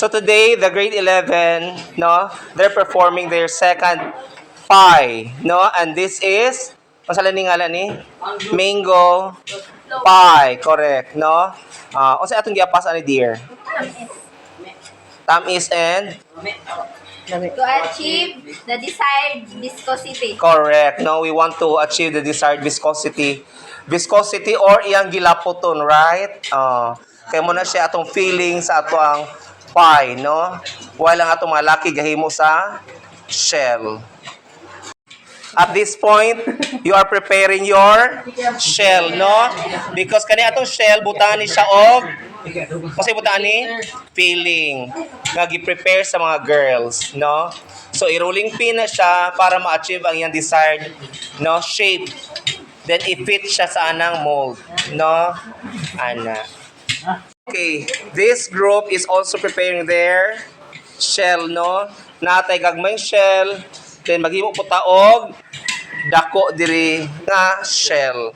So today, the grade 11, no, they're performing their second pie, no, and this is, masala ni ngala ni? Mango pie, correct, no? Unsa atong giapas ani dear? Tamis and To achieve the desired viscosity. correct. No, we want to achieve the desired viscosity. Viscosity or iyang gilapoton, right? Kaya mo na siya atong feeling sa ato ang pie, no? While ang atong malaki gahimo sa shell. At this point, you are preparing your shell, no? Because kani atong shell, butani siya og kasi butani filling nga gi-prepare sa mga girls, no? So i-rolling pin na siya para ma-achieve ang iyang desired no shape. Then i-fit siya sa anang mold, no? Ana. Okay, this group is also preparing their shell, no? Natay gagmayng shell, then maghimo po taog dako diri nga shell,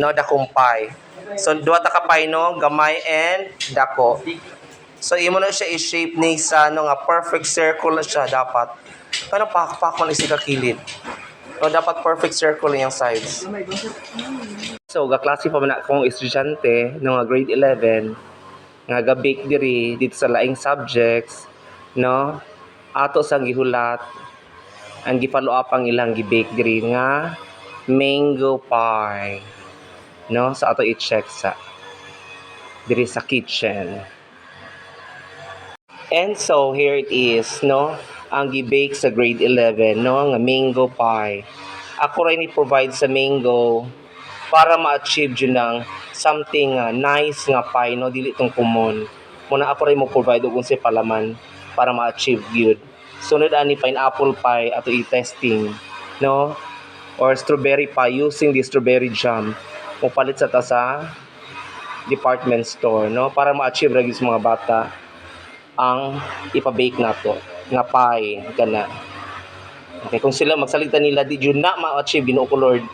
no, dakong pie. So duha ta ka pie, no, gamay and dako. So imo na siya i-shape ni sa no nga perfect circle na siya dapat. Kanang pakpak man isi ka kilid. No, dapat perfect circle yung sides. So gaklase pa man akong estudyante no nga grade 11 nga ga-bake diri dito sa laing subjects, no? Ato sang gihulat ang gi-follow up ang ilang gi-bake diri nga mango pie, no? Sa ato i-check sa diri sa kitchen. And so here it is, no? Ang gi-bake sa grade 11, no? Nga mango pie. Ako rin i-provide sa mango para ma-achieve yun ng something nice nga pie, no? Dili itong common. Muna ako rin mo provide og unsay palaman para ma-achieve yun. Sunod ani pineapple pie ato i-testing, no? Or strawberry pie using the strawberry jam. Kung palit sa ta sa department store, no? Para ma-achieve ra gyud sa mga bata ang ipa-bake nato nga pie kana. Okay, kung sila magsalita nila di jud na ma-achieve Ginoo ko Lord